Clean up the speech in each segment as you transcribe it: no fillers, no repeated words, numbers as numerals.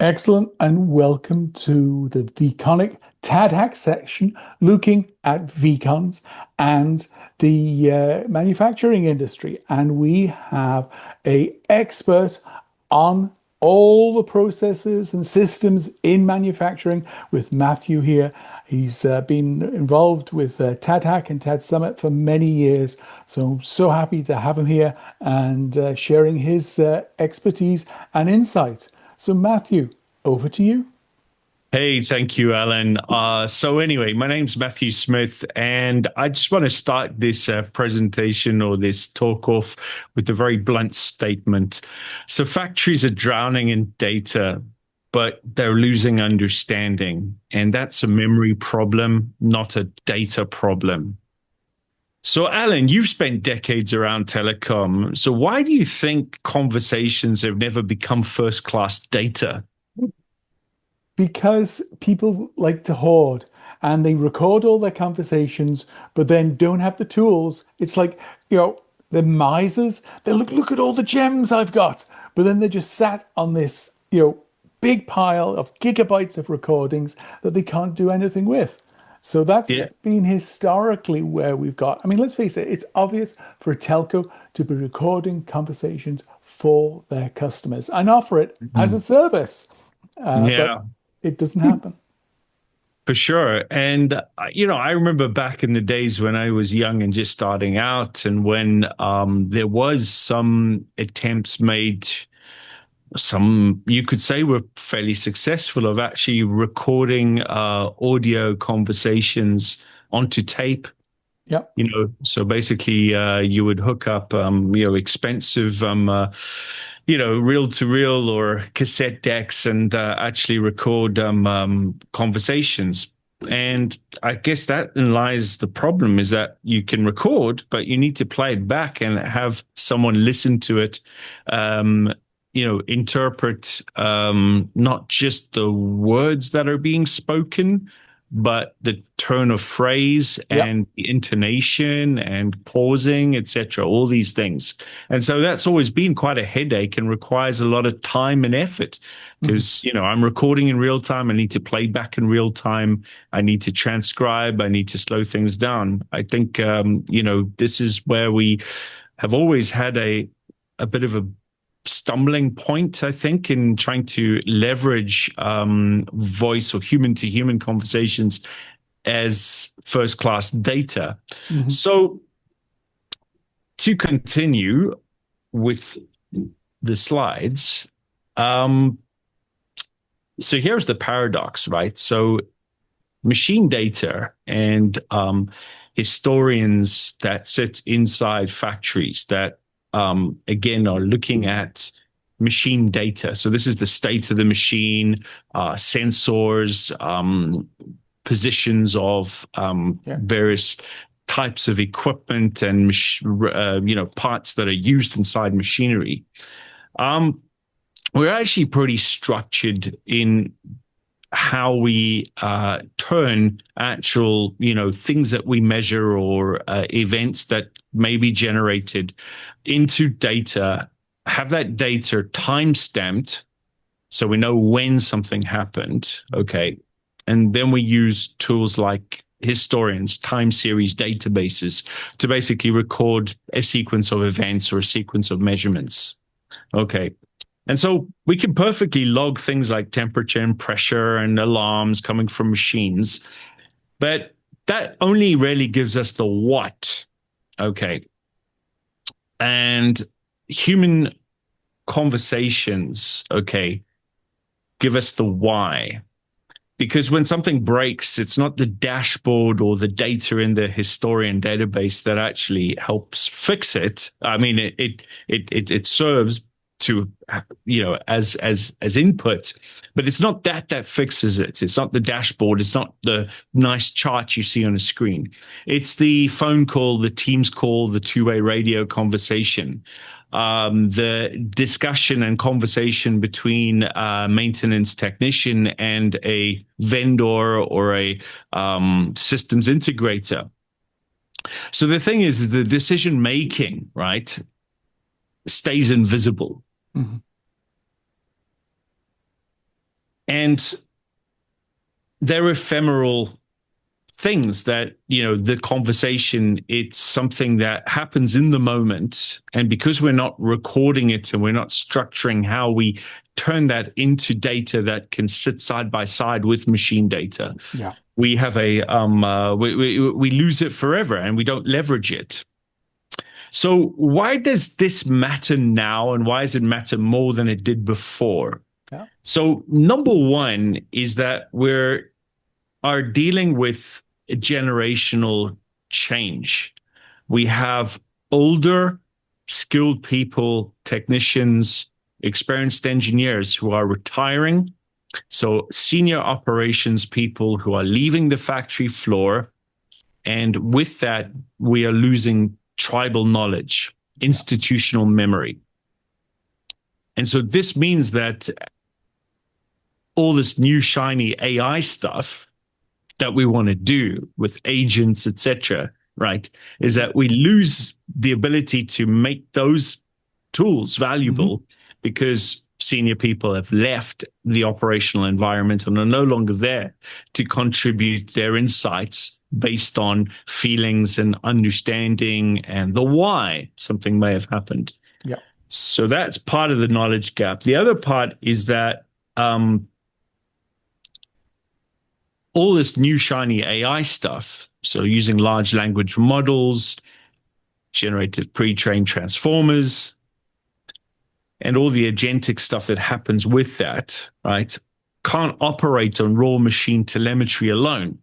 Excellent, and welcome to the VCONIC TADHack section, looking at VCons and the manufacturing industry. And we have a expert on all the processes and systems in manufacturing with Matthew here. He's been involved with TADHack and TAD Summit for many years. So happy to have him here and sharing his expertise and insights. So, Matthew, over to you. Hey, thank you, Alan. So anyway, my name's Matthew Smith, and I just want to start this presentation or this talk off with a very blunt statement. So factories are drowning in data, but they're losing understanding, and that's a memory problem, not a data problem. So, Alan, you've spent decades around telecom. So why do you think conversations have never become first-class data? Because people like to hoard and they record all their conversations, but then don't have the tools. It's like, the misers, they look at all the gems I've got, but then they're just sat on this, big pile of gigabytes of recordings that they can't do anything with. So that's Yeah. been historically where we've got. I mean, let's face it, it's obvious for a telco to be recording conversations for their customers and offer it as a Mhm. service. But Yeah. it doesn't happen. For sure. And, I remember back in the days when I was young and just starting out, and when there was some attempts made, some you could say were fairly successful, of actually recording audio conversations onto tape. Yep. So basically, you would hook up, expensive, reel to reel or cassette decks and actually record conversations. And I guess that lies the problem, is that you can record, but you need to play it back and have someone listen to it, interpret not just the words that are being spoken, but the tone of phrase Yep. and the intonation and pausing, etc., all these things. And so that's always been quite a headache and requires a lot of time and effort Mhm. because, I'm recording in real time. I need to play back in real time. I need to transcribe. I need to slow things down. I think, this is where we have always had a bit of a stumbling point, I think, in trying to leverage voice or human to human conversations as first class data. Mhm. So, to continue with the slides, um, so here's the paradox, right? So, machine data and historians that sit inside factories that again are looking at machine data. So this is the state of the machine, sensors, positions of Yeah. various types of equipment and parts that are used inside machinery. Um, we're actually pretty structured in how we turn actual, things that we measure or events that may be generated into data, have that data time stamped so we know when something happened. Okay. And then we use tools like historians, time series databases to basically record a sequence of events or a sequence of measurements. Okay. And so we can perfectly log things like temperature and pressure and alarms coming from machines, but that only really gives us the what. Okay. And human conversations, okay, give us the why. Because when something breaks, it's not the dashboard or the data in the historian database that actually helps fix it. I mean, it serves to, as input, but it's not that fixes it. It's not the dashboard. It's not the nice chart you see on a screen. It's the phone call, the Teams call, the two-way radio conversation, the discussion and conversation between a maintenance technician and a vendor or a systems integrator. So the thing is, the decision making, right, stays invisible. Mhm. And they're ephemeral things that, the conversation, it's something that happens in the moment. And because we're not recording it and we're not structuring how we turn that into data that can sit side by side with machine data, we have we lose it forever and we don't leverage it. So why does this matter now, and why does it matter more than it did before? So number one is that are dealing with a generational change. We have older, skilled people, technicians, experienced engineers who are retiring. So senior operations people who are leaving the factory floor. And with that, we are losing tribal knowledge, institutional memory. And so this means that all this new shiny AI stuff that we want to do with agents, etc., right, is that we lose the ability to make those tools valuable because senior people have left the operational environment and are no longer there to contribute their insights based on feelings and understanding and the why something may have happened. So that's part of the knowledge gap. The other part is that all this new shiny AI stuff, so using large language models, generative pre-trained transformers, and all the agentic stuff that happens with that, right, can't operate on raw machine telemetry alone.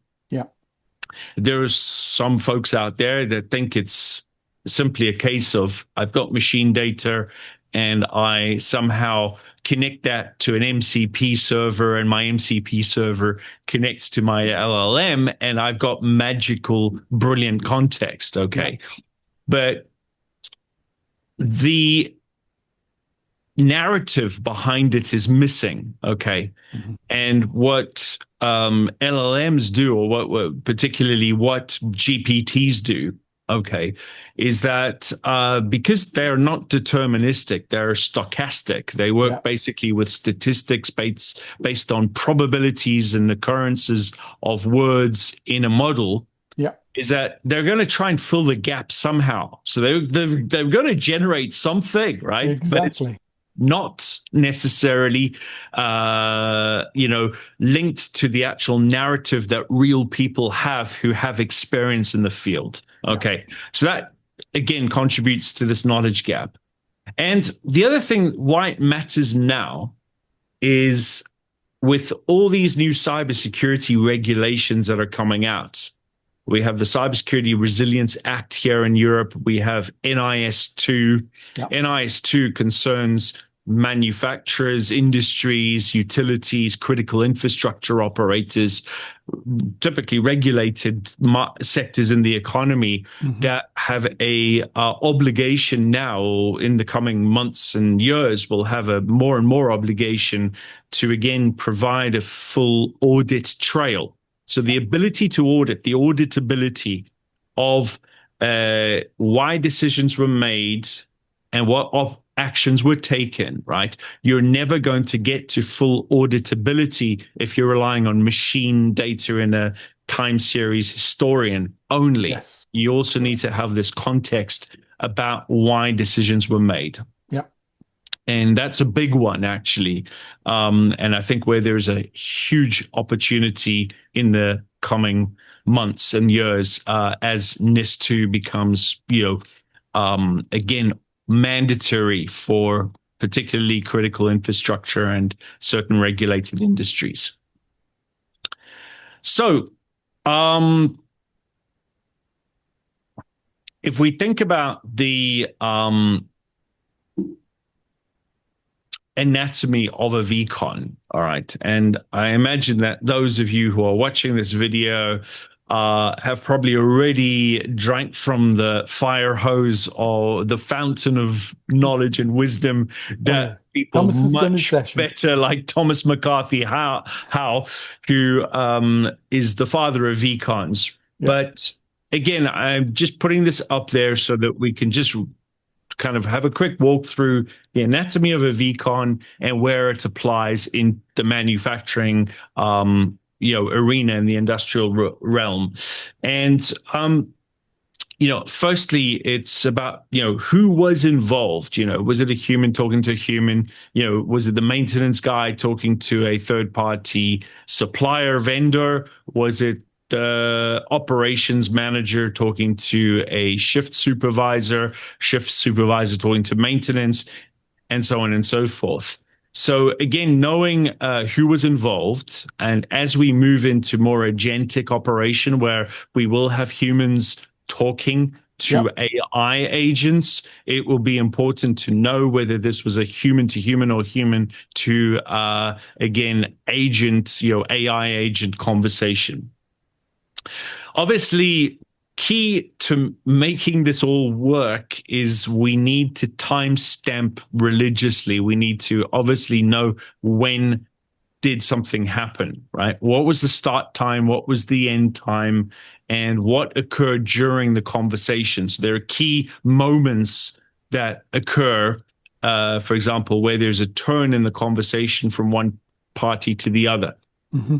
There are some folks out there that think it's simply a case of I've got machine data and I somehow connect that to an MCP server, and my MCP server connects to my LLM, and I've got magical, brilliant context. Okay. But the narrative behind it is missing. Okay. And what LLMs do, or what particularly what GPTs do, okay, is that because they're not deterministic, they're stochastic. They work basically with statistics based on probabilities and occurrences of words in a model. Is that they're going to try and fill the gap somehow. So they're going to generate something, right? Exactly. Not necessarily, linked to the actual narrative that real people have who have experience in the field. Okay. So that, again, contributes to this knowledge gap. And the other thing why it matters now is with all these new cybersecurity regulations that are coming out. We have the Cybersecurity Resilience Act here in Europe. We have NIS2. NIS2 concerns manufacturers, industries, utilities, critical infrastructure operators, typically regulated sectors in the economy that have a obligation now, or in the coming months and years will have a more and more obligation to again provide a full audit trail. So the ability to audit, the auditability of why decisions were made and what actions were taken, right? You're never going to get to full auditability if you're relying on machine data in a time series historian only. You also need to have this context about why decisions were made. And that's a big one, actually. And I think where there's a huge opportunity in the coming months and years as NIS2 becomes, again, mandatory for particularly critical infrastructure and certain regulated industries. So if we think about the anatomy of a VCON. All right. And I imagine that those of you who are watching this video have probably already drank from the fire hose or the fountain of knowledge and wisdom that people much better, like Thomas McCarthy Howe, who is the father of VCONs. But again, I'm just putting this up there so that we can just kind of have a quick walk through the anatomy of a VCON and where it applies in the manufacturing, arena in the industrial realm. And firstly, it's about, who was involved? Was it a human talking to a human? Was it the maintenance guy talking to a third party supplier vendor? Was it the operations manager talking to a shift supervisor talking to maintenance, and so on and so forth? So again, knowing who was involved, and as we move into more agentic operation where we will have humans talking to AI agents, it will be important to know whether this was a human to human or human to, again, agent, AI agent conversation. Obviously, key to making this all work is we need to timestamp religiously. We need to obviously know when did something happen, right? What was the start time? What was the end time? And what occurred during the conversation? So there are key moments that occur, for example, where there's a turn in the conversation from one party to the other. Mm-hmm.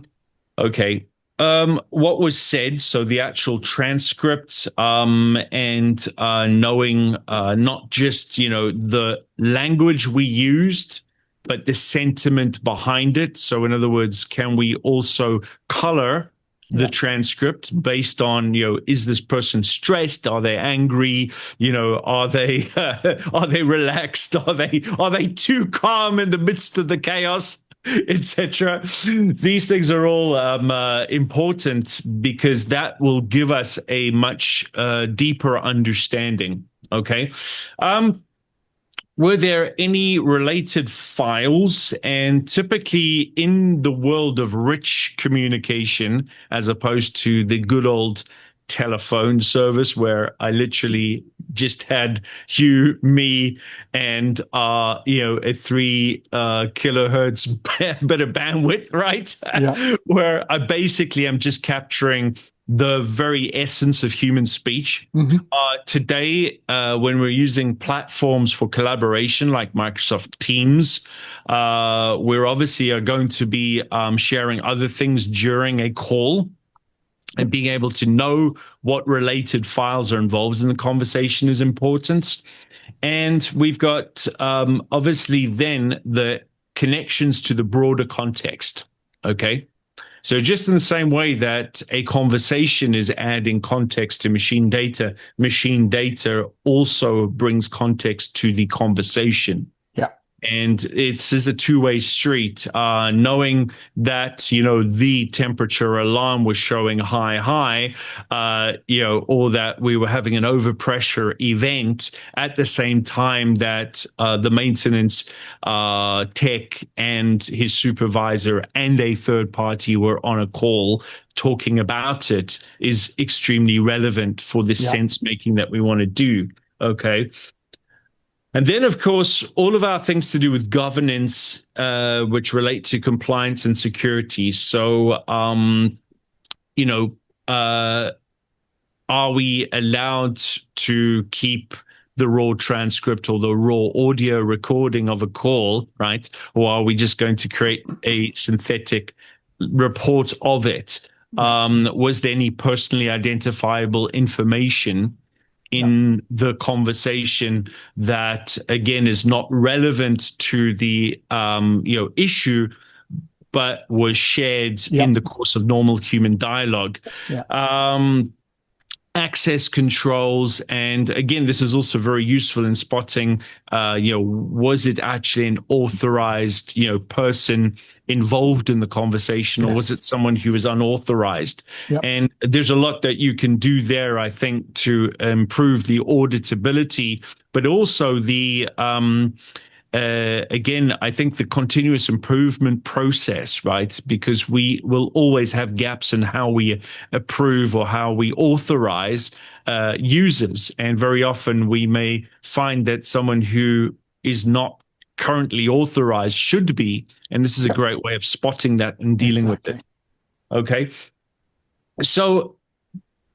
Okay. What was said, so the actual transcript, and knowing not just, the language we used, but the sentiment behind it. So in other words, can we also color the transcript based on, is this person stressed? Are they angry? Are they are they relaxed? Are they too calm in the midst of the chaos, etc.? These things are all important because that will give us a much deeper understanding. Okay. Were there any related files? And typically in the world of rich communication, as opposed to the good old telephone service where I literally just had you, me, and a 3 kilohertz bit of bandwidth, right? Yeah. Where I basically am just capturing the very essence of human speech. Mm-hmm. Today, when we're using platforms for collaboration like Microsoft Teams, we're obviously are going to be sharing other things during a call. And being able to know what related files are involved in the conversation is important. And we've got obviously then the connections to the broader context. Okay. So just in the same way that a conversation is adding context to machine data also brings context to the conversation. Yeah. And it's a two-way street. Knowing that, the temperature alarm was showing high, or that we were having an overpressure event at the same time that the maintenance tech and his supervisor and a third party were on a call talking about it is extremely relevant for the sense making that we want to do. Okay. And then, of course, all of our things to do with governance, which relate to compliance and security. So, are we allowed to keep the raw transcript or the raw audio recording of a call, right? Or are we just going to create a synthetic report of it? Was there any personally identifiable information in the conversation that, again, is not relevant to the issue, but was shared in the course of normal human dialogue? Access controls, and again, this is also very useful in spotting, was it actually an authorized, person involved in the conversation, or was it someone who was unauthorized? And there's a lot that you can do there, I think, to improve the auditability, but also the again, I think the continuous improvement process, right? Because we will always have gaps in how we approve or how we authorize users. And very often we may find that someone who is not currently authorized should be. And this is a great way of spotting that and dealing with it. Okay. So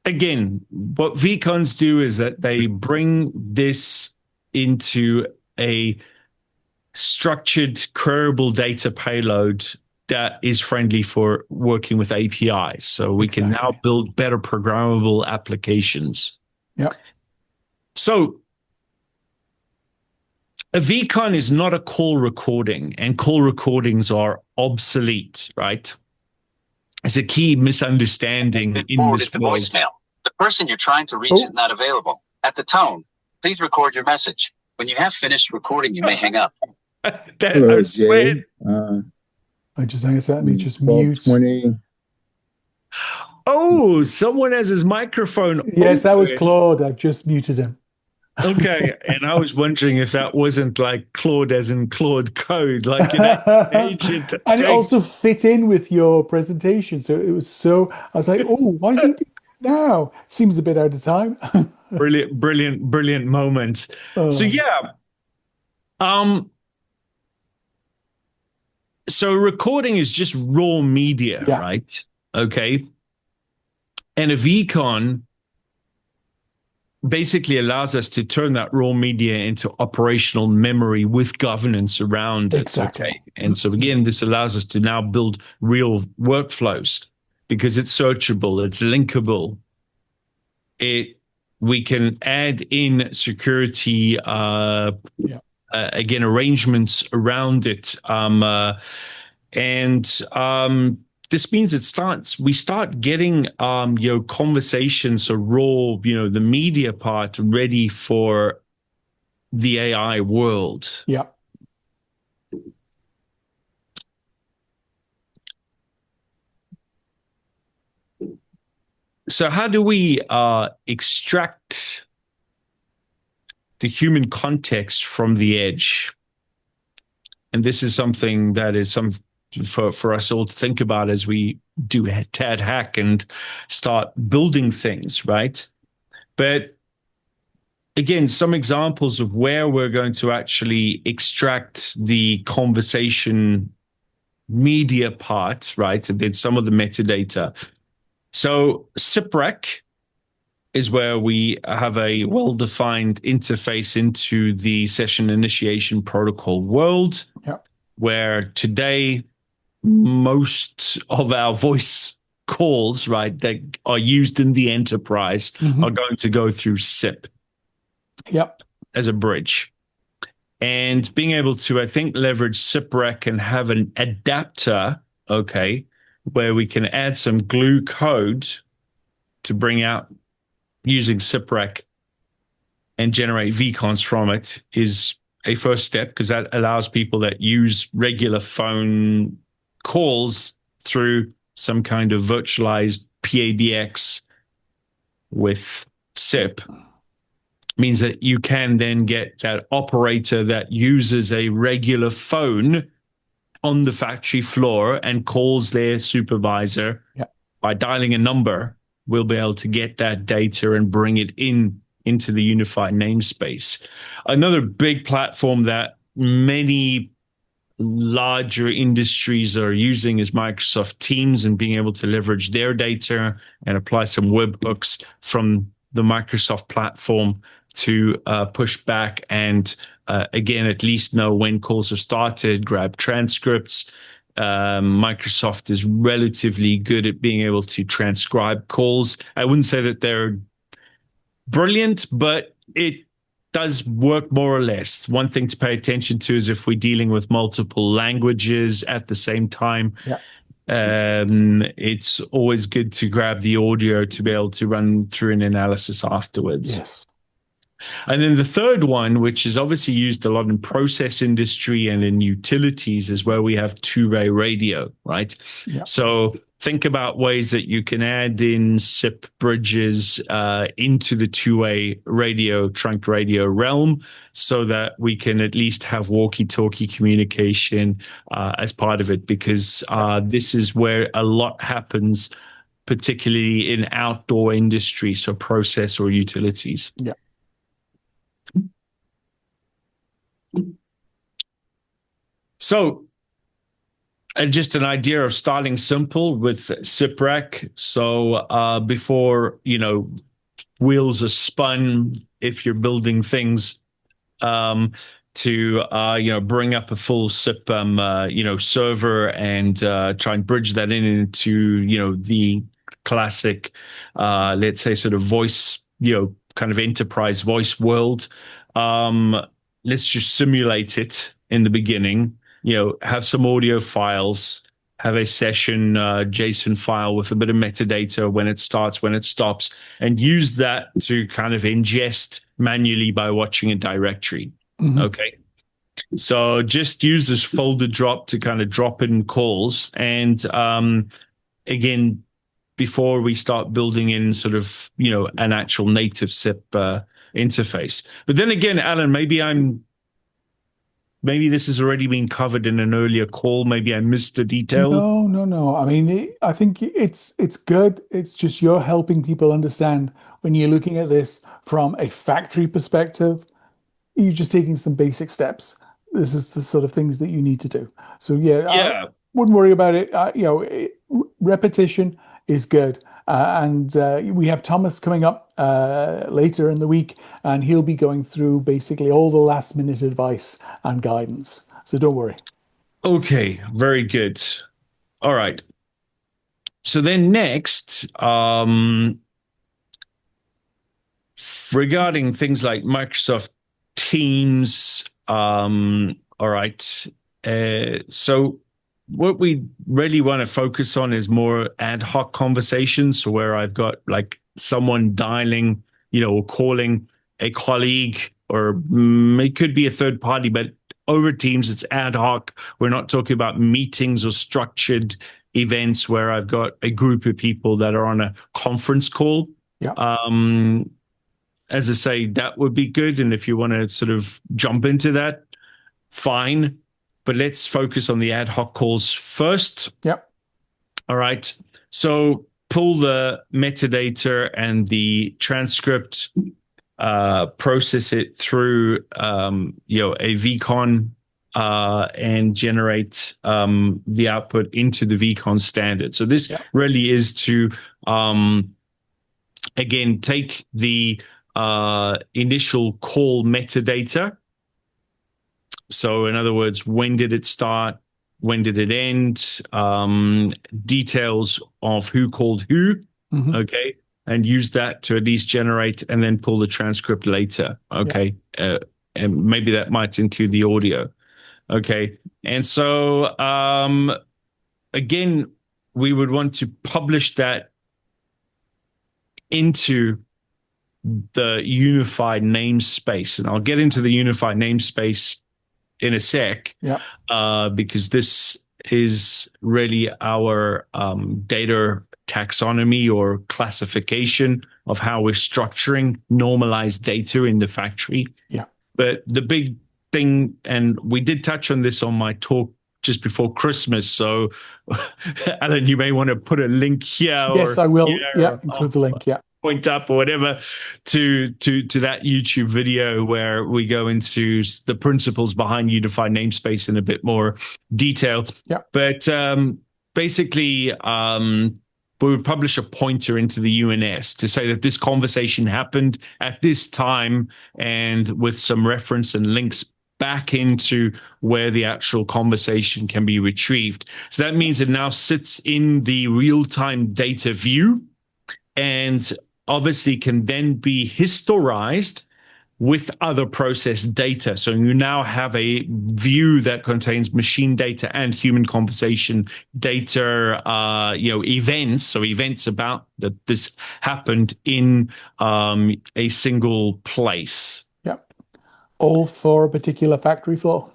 again, what VCONs do is that they bring this into a structured, queryable data payload that is friendly for working with APIs. So we can now build better programmable applications. Yeah. So a VCON is not a call recording, and call recordings are obsolete, right? It's a key misunderstanding in this world. Voicemail. The person you're trying to reach is not available. At the tone, please record your message. When you have finished recording, you may hang up. Hello, Jay. I just hang a second. Let me just mute. 20. Oh, someone has his microphone. Yes, that was Claude. I've just muted him. Okay, and I was wondering if that wasn't like Claude as in Claude code, like an agent. And it also fit in with your presentation. So it was so, I was like, oh, why is he doing it now? Seems a bit out of time. Brilliant moment. So yeah. So recording is just raw media, right? Okay. And a VCON basically allows us to turn that raw media into operational memory with governance around it. Exactly. Okay. And so again, this allows us to now build real workflows because it's searchable, it's linkable. We can add in security, again, arrangements around it. This means we start getting, conversations, so raw, the media part ready for the AI world. Yeah. So how do we extract the human context from the edge? And this is something that is for us all to think about as we do TADHack and start building things, right? But again, some examples of where we're going to actually extract the conversation media part, right? And then some of the metadata. So SIPREC is where we have a well-defined interface into the session initiation protocol world, where today most of our voice calls, right, that are used in the enterprise are going to go through SIP as a bridge. And being able to, I think, leverage SIPREC and have an adapter, where we can add some glue code to bring out using SIPREC and generate VCONs from it is a first step, because that allows people that use regular phone calls through some kind of virtualized PABX with SIP. Means that you can then get that operator that uses a regular phone on the factory floor and calls their supervisor by dialing a number. We'll be able to get that data and bring it into the unified namespace. Another big platform that many larger industries are using is Microsoft Teams, and being able to leverage their data and apply some webhooks from the Microsoft platform to push back and again, at least know when calls have started, grab transcripts. Microsoft is relatively good at being able to transcribe calls. I wouldn't say that they're brilliant, but it does work more or less. One thing to pay attention to is if we're dealing with multiple languages at the same time. It's always good to grab the audio to be able to run through an analysis afterwards. Yes. And then the third one, which is obviously used a lot in process industry and in utilities, is where we have two-way radio, right? So think about ways that you can add in SIP bridges into the two-way radio, trunk radio realm, so that we can at least have walkie-talkie communication as part of it, because this is where a lot happens, particularly in outdoor industry, so process or utilities. So just an idea of starting simple with SIPREC. So before, wheels are spun, if you're building things to bring up a full SIP server and try and bridge that into the classic let's say sort of voice kind of enterprise voice world. Let's just simulate it in the beginning, have some audio files, have a session JSON file with a bit of metadata, when it starts, when it stops, and use that to kind of ingest manually by watching a directory. Okay. So just use this folder drop to kind of drop in calls. And again, before we start building in sort of, an actual native SIP interface. But then again, Alan, maybe this has already been covered in an earlier call. Maybe I missed a detail. No. I mean, I think it's good. It's just you're helping people understand when you're looking at this from a factory perspective, you're just taking some basic steps. This is the sort of things that you need to do. So yeah. I wouldn't worry about it. Repetition is good. And we have Thomas coming up later in the week, and he'll be going through basically all the last minute advice and guidance. So don't worry. Okay, very good. All right. So then next, regarding things like Microsoft Teams, all right. So what we really want to focus on is more ad hoc conversations, so where I've got like someone dialing, or calling a colleague, or it could be a third party, but over Teams, it's ad hoc. We're not talking about meetings or structured events where I've got a group of people that are on a conference call. Yeah. As I say, that would be good. And if you want to sort of jump into that, fine. But let's focus on the ad hoc calls first. Yep. All right. So pull the metadata and the transcript, process it through, a VCON, and generate the output into the VCON standard. So this really is to, again, take the initial call metadata. So in other words, when did it start? When did it end? Details of who called who. Okay. And use that to at least generate and then pull the transcript later. Okay. And maybe that might include the audio. Okay. And so, again, we would want to publish that into the unified namespace. And I'll get into the unified namespace in a sec, because this is really our data taxonomy or classification of how we're structuring normalized data in the factory. Yeah. But the big thing, and we did touch on this on my talk just before Christmas. So, Alan, you may want to put a link here. Yes, I will. Include the link. Point up or whatever to that YouTube video where we go into the principles behind unified namespace in a bit more detail. Yeah. But basically, we would publish a pointer into the UNS to say that this conversation happened at this time, and with some reference and links back into where the actual conversation can be retrieved. So that means it now sits in the real-time data view, and obviously can then be historized with other process data. So you now have a view that contains machine data and human conversation data, events. So events about that this happened in a single place. Yep. All for a particular factory floor.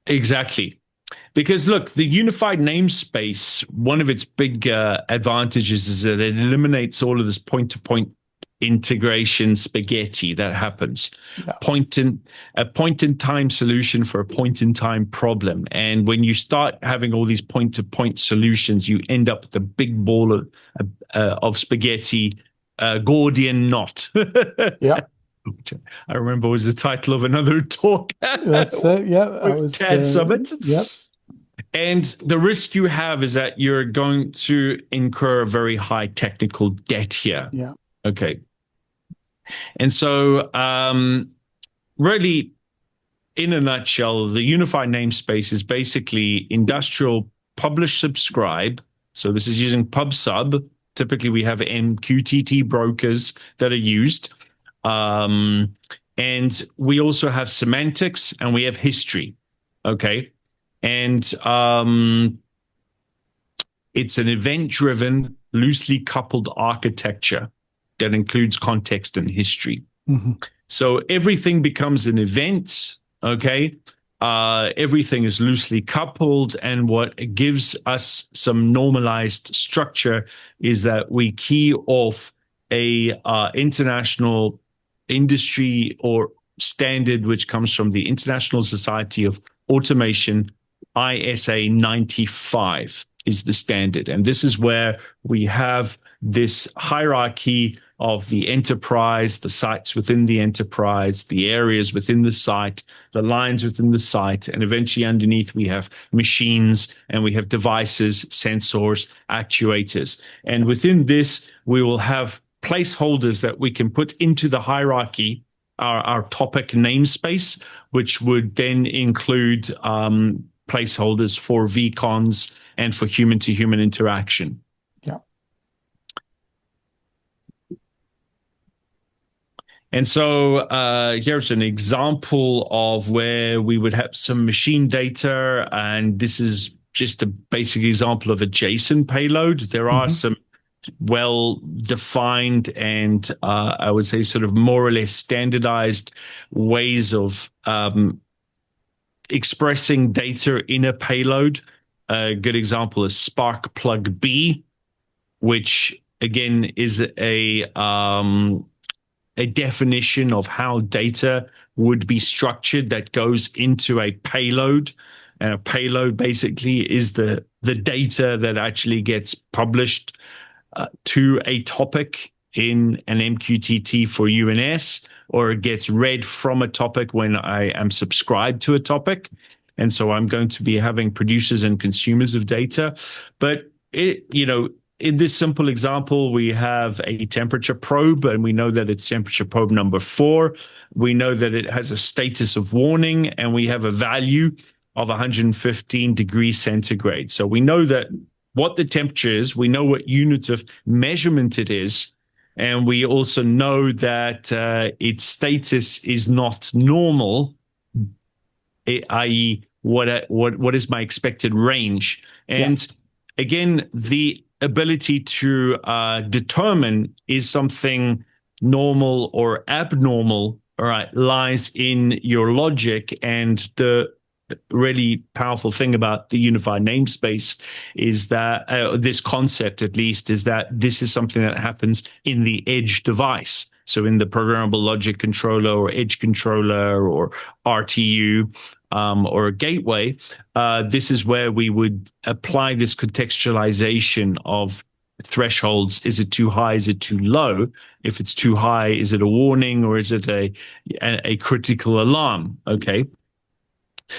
Exactly. Because look, the unified namespace, one of its big advantages is that it eliminates all of this point-to-point integration spaghetti that happens. A point-in-time solution for a point-in-time problem. And when you start having all these point-to-point solutions, you end up with a big ball of spaghetti, Gordian knot. Yeah. I remember was the title of another talk. That's it. Yeah. With TAD Summit. Yep. And the risk you have is that you're going to incur a very high technical debt here. Yeah. Okay. And so really in a nutshell, the unified namespace is basically industrial publish subscribe. So this is using PubSub. Typically, we have MQTT brokers that are used. And we also have semantics and we have history. Okay. And it's an event-driven, loosely coupled architecture that includes context and history. Mm-hmm. So everything becomes an event. Okay. Everything is loosely coupled, and what gives us some normalized structure is that we key off a international industry or standard, which comes from the International Society of Automation. ISA 95 is the standard, and this is where we have this hierarchy of the enterprise, the sites within the enterprise, the areas within the site, the lines within the site, and eventually underneath we have machines and we have devices, sensors, actuators. And within this, we will have placeholders that we can put into the hierarchy, our topic namespace, which would then include placeholders for VCONs and for human-to-human interaction. And so here's an example of where we would have some machine data, and this is just a basic example of a JSON payload. There are some well-defined and I would say sort of more or less standardized ways of expressing data in a payload. A good example is Spark B, which again is a definition of how data would be structured that goes into a payload. And a payload basically is the data that actually gets published to a topic in an MQTT for UNS, or it gets read from a topic when I am subscribed to a topic. And so I'm going to be having producers and consumers of data. But in this simple example, we have a temperature probe, and we know that it's temperature probe number 4. We know that it has a status of warning, and we have a value of 115 degrees centigrade. So we know that what the temperature is, we know what unit of measurement it is, and we also know that its status is not normal, i.e., what is my expected range. And again, the ability to determine is something normal or abnormal, all right, lies in your logic. And the really powerful thing about the unified namespace is that this concept, at least, is that this is something that happens in the edge device. So in the programmable logic controller or edge controller or RTU, or a gateway, this is where we would apply this contextualization of thresholds. Is it too high? Is it too low? If it's too high, is it a warning or is it a critical alarm? Okay.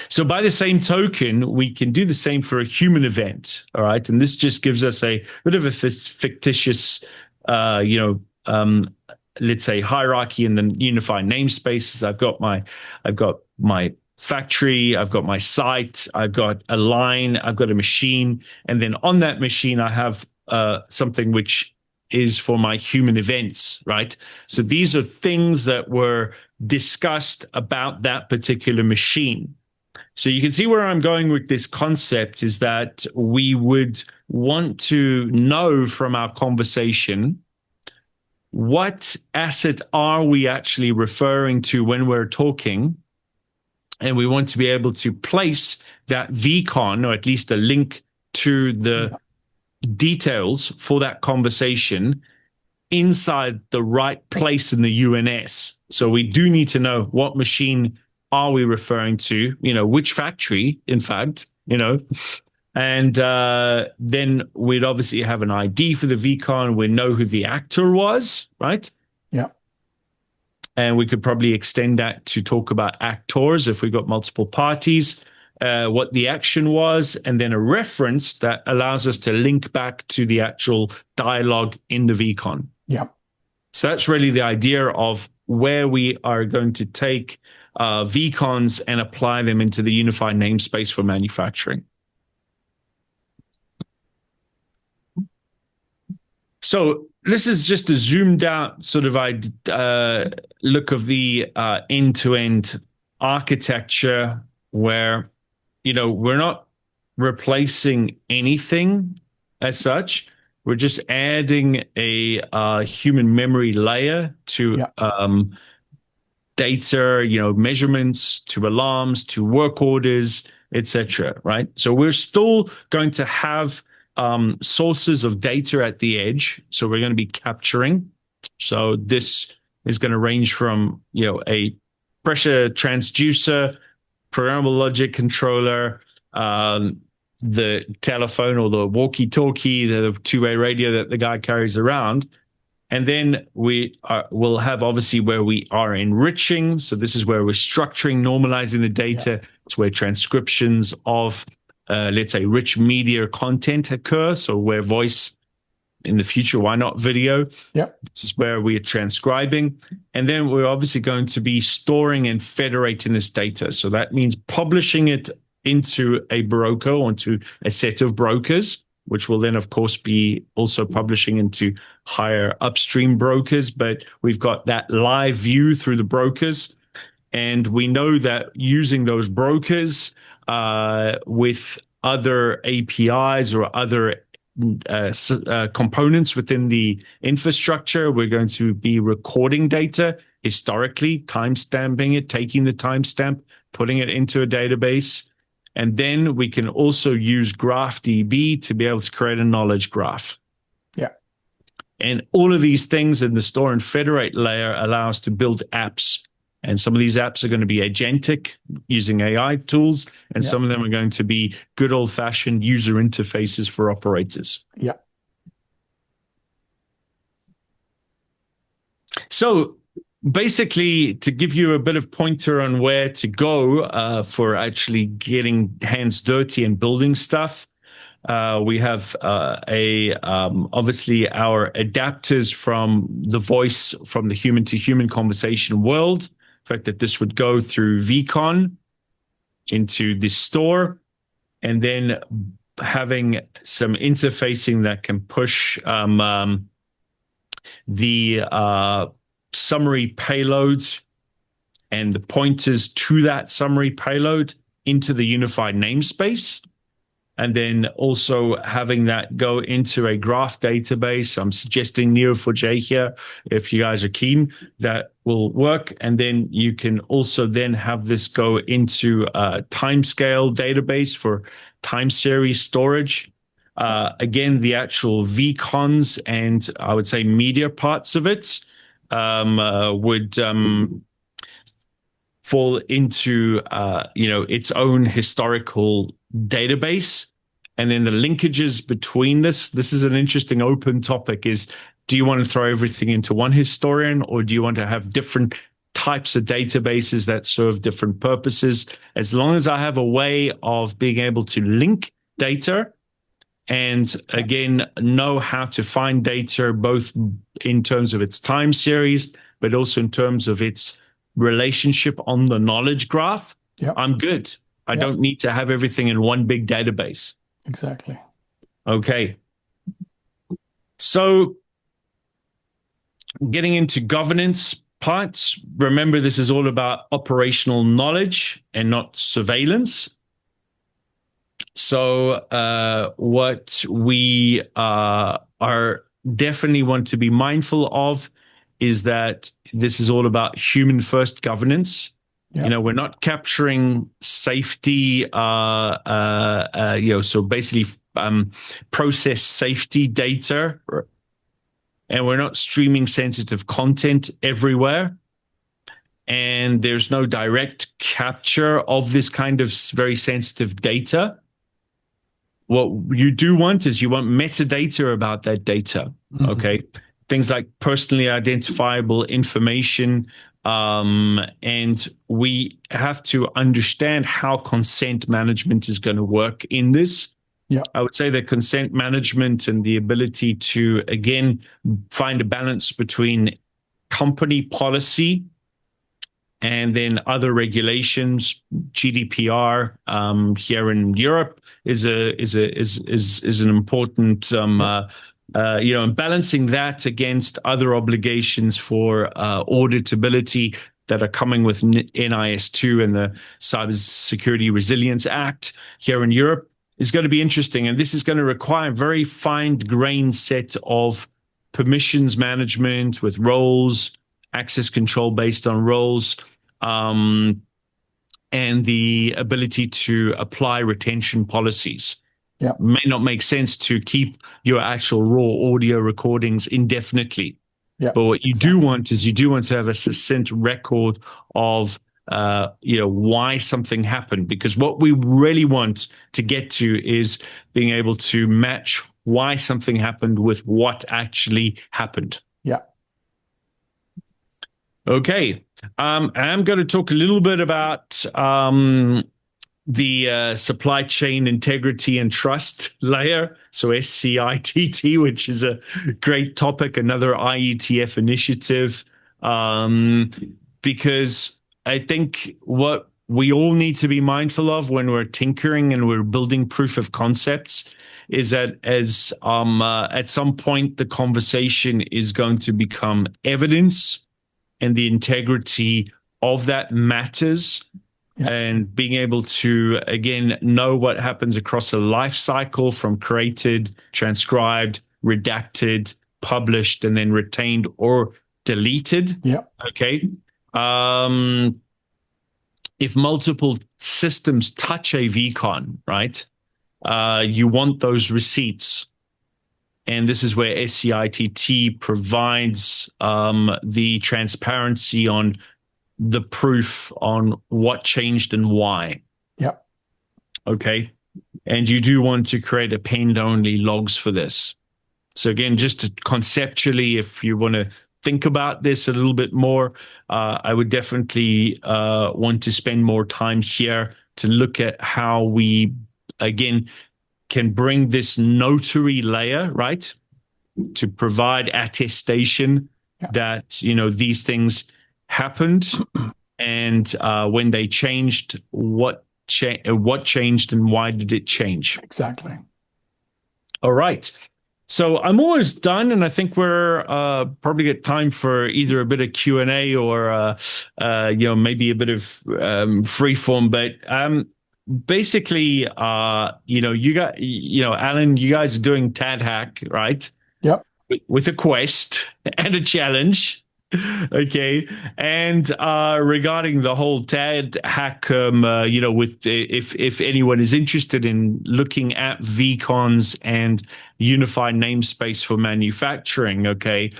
So by the same token, we can do the same for a human event. All right. And this just gives us a bit of a fictitious, let's say hierarchy in the unified namespaces. I've got my factory, I've got my site, I've got a line, I've got a machine, and then on that machine I have something which is for my human events, right? So these are things that were discussed about that particular machine. So you can see where I'm going with this concept is that we would want to know from our conversation what asset are we actually referring to when we're talking. And we want to be able to place that VCON, or at least a link to the details for that conversation, inside the right place in the UNS. So we do need to know what machine are we referring to, which factory, in fact, and then we'd obviously have an ID for the VCON. We know who the actor was, right? Yeah. And we could probably extend that to talk about actors if we got multiple parties, what the action was, and then a reference that allows us to link back to the actual dialogue in the VCON. Yeah. So that's really the idea of where we are going to take VCONs and apply them into the unified namespace for manufacturing. So this is just a zoomed out sort of look of the end-to-end architecture where, we're not replacing anything as such. We're just adding a human memory layer to data, measurements, to alarms, to work orders, etc. Right? So we're still going to have sources of data at the edge. So we're going to be capturing. So this is going to range from, a pressure transducer, programmable logic controller, the telephone or the walkie-talkie, the two-way radio that the guy carries around. And then we'll have obviously where we are enriching. So this is where we're structuring, normalizing the data. It's where transcriptions of let's say rich media content occur. So where voice in the future, why not video? This is where we are transcribing. And then we're obviously going to be storing and federating this data. So that means publishing it into a broker, onto a set of brokers, which will then, of course, be also publishing into higher upstream brokers. But we've got that live view through the brokers. And we know that using those brokers with other APIs or other components within the infrastructure, we're going to be recording data historically, timestamping it, taking the timestamp, putting it into a database. And then we can also use GraphDB to be able to create a knowledge graph. And all of these things in the store and federate layer allow us to build apps. And some of these apps are going to be agentic using AI tools. And some of them are going to be good old fashioned user interfaces for operators. So basically, to give you a bit of pointer on where to go for actually getting hands dirty and building stuff, we have obviously our adapters from the voice, from the human to human conversation world. The fact that this would go through VCON into the store, and then having some interfacing that can push the summary payload and the pointers to that summary payload into the unified namespace. And then also having that go into a graph database. I'm suggesting Neo4j here. If you guys are keen, that will work. And then you can also then have this go into a timescale database for time series storage. Again, the actual VCONs and I would say media parts of it would fall into its own historical database. And then the linkages between this is an interesting open topic, is do you want to throw everything into one historian, or do you want to have different types of databases that serve different purposes? As long as I have a way of being able to link data and again know how to find data both in terms of its time series but also in terms of its relationship on the knowledge graph, I'm good. I don't need to have everything in one big database. Exactly. Okay. So getting into governance parts, remember this is all about operational knowledge and not surveillance. So what we are definitely want to be mindful of is that this is all about human first governance. We're not capturing safety, so basically process safety data, and we're not streaming sensitive content everywhere. And there's no direct capture of this kind of very sensitive data. What you do want is you want metadata about that data, okay? Things like personally identifiable information, and we have to understand how consent management is going to work in this. I would say that consent management and the ability to, again, find a balance between company policy and then other regulations. GDPR here in Europe is an important and balancing that against other obligations for auditability that are coming with NIS2 and the Cybersecurity Resilience Act here in Europe is going to be interesting. And this is going to require a very fine-grained set of permissions management with roles, access control based on roles, and the ability to apply retention policies. Yeah. May not make sense to keep your actual raw audio recordings indefinitely. Yeah. But what you do want is you do want to have a succinct record of why something happened, because what we really want to get to is being able to match why something happened with what actually happened. Yeah. Okay. I'm going to talk a little bit about the supply chain integrity and trust layer, so SCITT, which is a great topic, another IETF initiative, because I think what we all need to be mindful of when we're tinkering and we're building proof of concepts is that as at some point the conversation is going to become evidence, and the integrity of that matters. Yeah. And being able to, again, know what happens across a life cycle from created, transcribed, redacted, published, and then retained or deleted. Yeah. Okay. If multiple systems touch a VCON, right, you want those receipts. And this is where SCITT provides the transparency on the proof on what changed and why. Yeah. Okay. And you do want to create append-only logs for this. So again, just to conceptually, if you want to think about this a little bit more, I would definitely want to spend more time here to look at how we, again, can bring this notary layer, right, to provide attestation that, these things happened, and when they changed, what changed and why did it change? Exactly. All right. So I'm almost done, and I think we're probably get time for either a bit of Q&A or maybe a bit of free form. But basically, you got Alan, you guys are doing TADHack, right? Yep. With a quest and a challenge. Okay. And regarding the whole TADHack, with if anyone is interested in looking at VCONs and unified namespace for manufacturing, okay,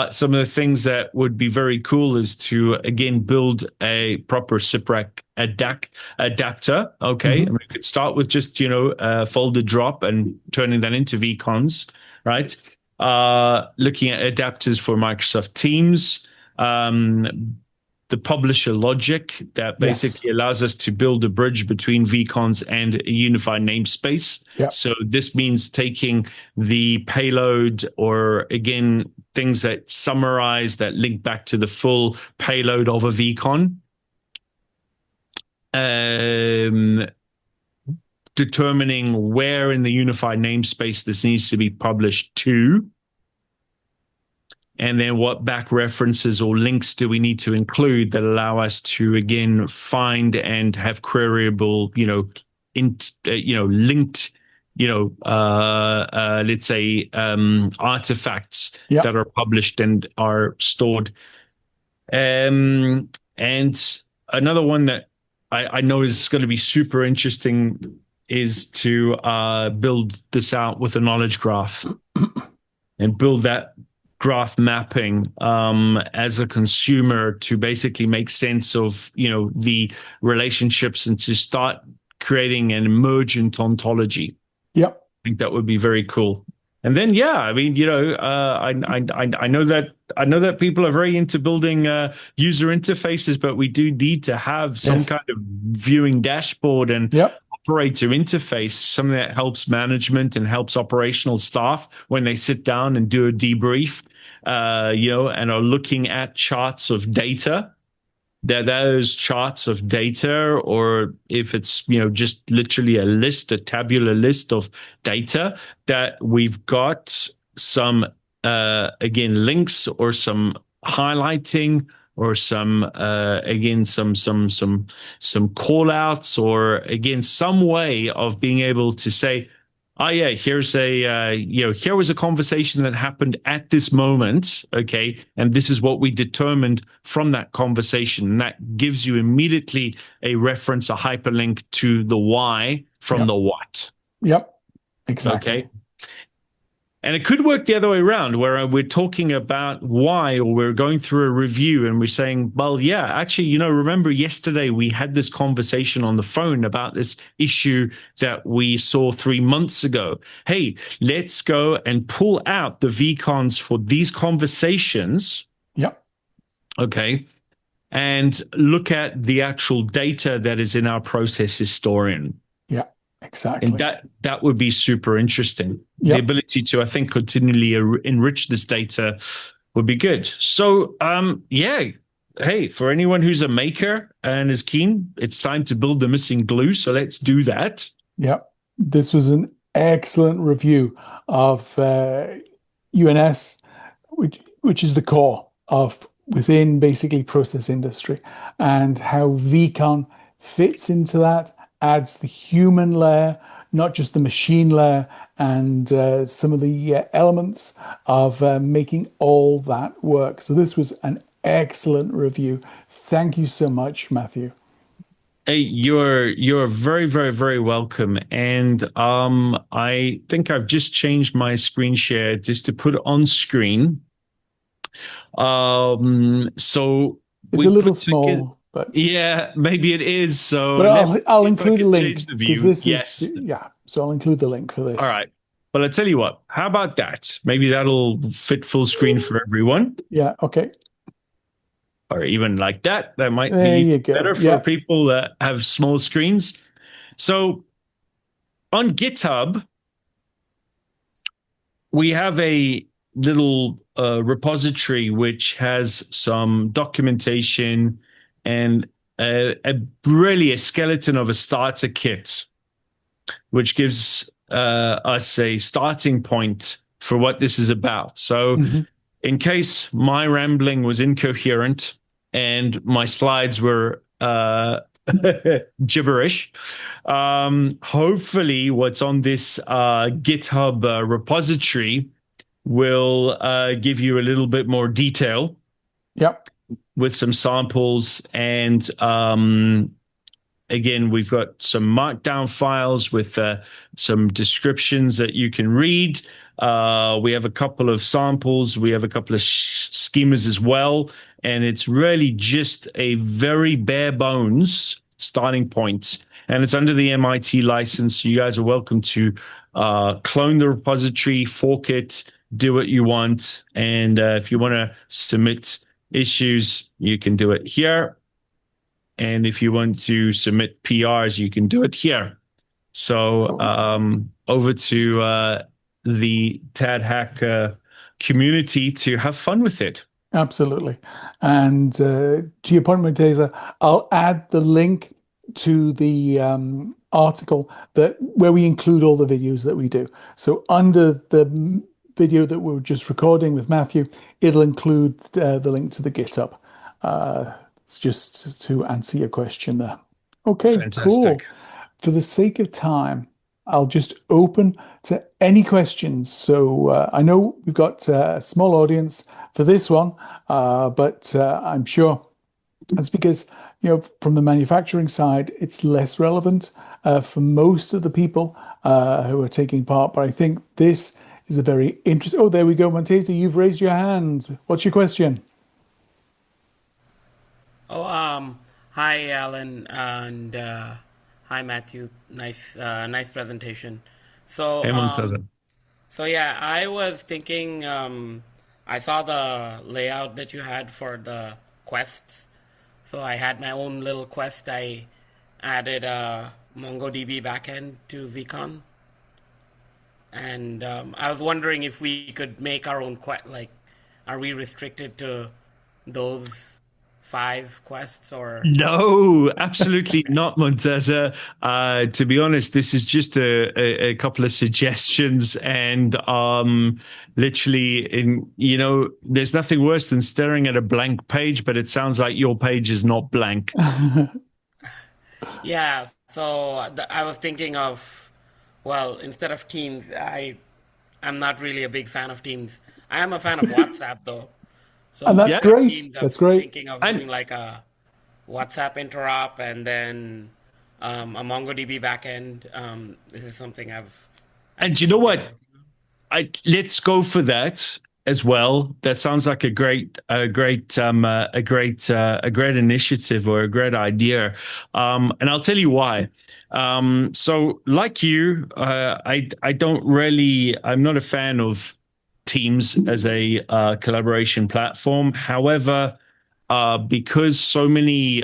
some of the things that would be very cool is to, again, build a proper SIPRAC adapter. Okay. Mm-hmm. And we could start with just, folder drop and turning that into VCONs, right? Looking at adapters for Microsoft Teams, the publisher logic that basically allows us to build a bridge between VCONs and a unified namespace. Yep. So this means taking the payload, or again, things that summarize, that link back to the full payload of a VCON. Determining where in the unified namespace this needs to be published to, and then what back references or links do we need to include that allow us to, again, find and have queryable, linked, let's say, artifacts that are published and are stored. And another one that I know is going to be super interesting is to build this out with a knowledge graph and build that graph mapping as a consumer to basically make sense of, the relationships and to start creating an emergent ontology. Yep. I think that would be very cool. And then, I know that people are very into building user interfaces, but we do need to have some kind of viewing dashboard and operator interface, something that helps management and helps operational staff when they sit down and do a debrief, and are looking at charts of data. those charts of data, or if it's, just literally a list, a tabular list of data, that we've got some, again, links or some highlighting, or some, again, some call outs, or again, some way of being able to say, oh yeah, here's a, here was a conversation that happened at this moment. Okay. And this is what we determined from that conversation. And that gives you immediately a reference, a hyperlink to the why from the what. Yep. Exactly. Okay. And it could work the other way around, where we're talking about why, or we're going through a review and we're saying, well, yeah, actually, remember yesterday we had this conversation on the phone about this issue that we saw 3 months ago. Hey, let's go and pull out the VCONs for these conversations. Yep. Okay. And look at the actual data that is in our process historian. Yeah. Exactly. And that would be super interesting. Yep. The ability to, I think, continually enrich this data would be good. So, yeah, hey, for anyone who's a maker and is keen, it's time to build the missing glue. So let's do that. Yep. This was an excellent review of UNS, which is the core of within basically process industry, and how VCON fits into that, adds the human layer, not just the machine layer, and some of the elements of making all that work. So this was an excellent review. Thank you so much, Matthew. Hey, you're very, very, very welcome. And I think I've just changed my screen share just to put it on screen. So it's a little small. But yeah, maybe it is. So, but I'll include a link because this yes. is So I'll include the link for this. All right. But I'll tell you what. How about that? Maybe that'll fit full screen for everyone. Yeah. Okay. Or even like that. That might be better for people that have small screens. So on GitHub, we have a little repository which has some documentation and really a skeleton of a starter kit, which gives us a starting point for what this is about. So in case my rambling was incoherent and my slides were gibberish, hopefully what's on this GitHub repository will give you a little bit more detail. Yep. With some samples, and again, we've got some markdown files with some descriptions that you can read. We have a couple of samples. We have a couple of schemas as well. And it's really just a very bare bones starting point. And it's under the MIT license. So you guys are welcome to clone the repository, fork it, do what you want. And if you want to submit issues, you can do it here. And if you want to submit PRs, you can do it here. So over to the TADHack community to have fun with it. Absolutely. And to your point, Monteza, I'll add the link to the article where we include all the videos that we do. So under the video that we're just recording with Matthew, it'll include the link to the GitHub. It's just to answer your question there. Okay, fantastic. Cool. For the sake of time, I'll just open to any questions. So I know we've got a small audience for this one, but I'm sure that's because, from the manufacturing side, it's less relevant for most of the people who are taking part. But I think this is a very interesting. Oh, there we go, Monteza. You've raised your hand. What's your question? Oh, hi, Alan, and hi, Matthew. Nice presentation. So, hey, Monteza. So yeah, I was thinking. I saw the layout that you had for the quests. So I had my own little quest. I added a MongoDB backend to VCON. And I was wondering if we could make our own quest. Like, are we restricted to those 5 quests or? No, absolutely not, Monteza. To be honest, this is just a couple of suggestions, and literally, there's nothing worse than staring at a blank page, but it sounds like your page is not blank. Yeah, so I was thinking of, well, instead of Teams, I'm not really a big fan of Teams. I am a fan of WhatsApp though. So And that's instead of great. Teams, That's I'm great. thinking of doing like a WhatsApp interop and then a MongoDB backend. This is something And you know what? Let's go for that as well. That sounds like a great initiative or a great idea. And I'll tell you why. So, like you, I'm not a fan of Teams as a collaboration platform. However, because so many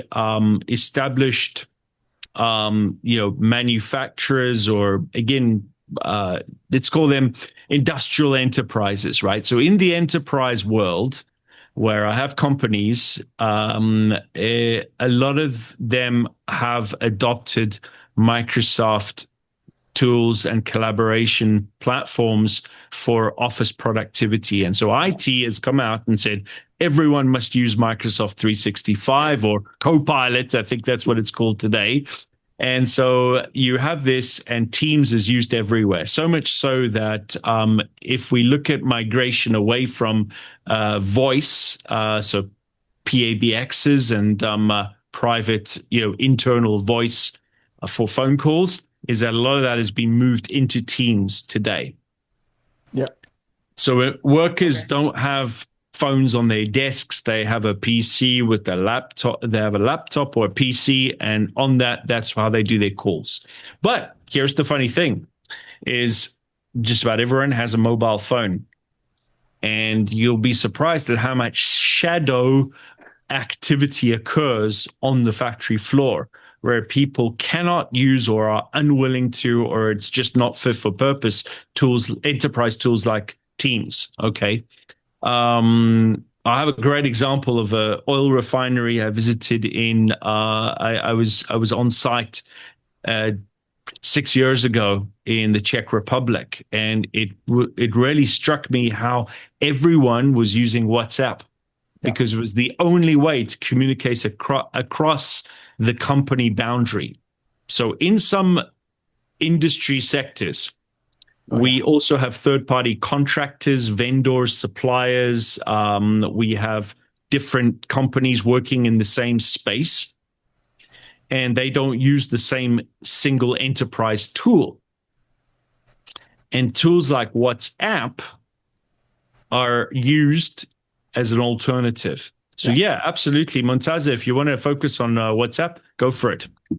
established, manufacturers, or again, let's call them industrial enterprises, right? So in the enterprise world, where I have companies, a lot of them have adopted Microsoft tools and collaboration platforms for office productivity. And so IT has come out and said, everyone must use Microsoft 365 or Copilot. I think that's what it's called today. And so you have this, and Teams is used everywhere. So much so that if we look at migration away from voice, so PABXs and private, internal voice for phone calls, is that a lot of that has been moved into Teams today. Yeah. So workers don't have phones on their desks. They have a PC with a laptop. They have a laptop or a PC, and on that's how they do their calls. But here's the funny thing, is just about everyone has a mobile phone. And you'll be surprised at how much shadow activity occurs on the factory floor, where people cannot use or are unwilling to, or it's just not fit for purpose tools, enterprise tools like Teams. Okay. I have a great example of an oil refinery I visited in, I was on site 6 years ago in the Czech Republic. And it really struck me how everyone was using WhatsApp, because it was the only way to communicate across the company boundary. So in some industry sectors, we also have third-party contractors, vendors, suppliers. We have different companies working in the same space, and they don't use the same single enterprise tool. And tools like WhatsApp are used as an alternative. So yeah, absolutely. Monteza, if you want to focus on WhatsApp, go for it.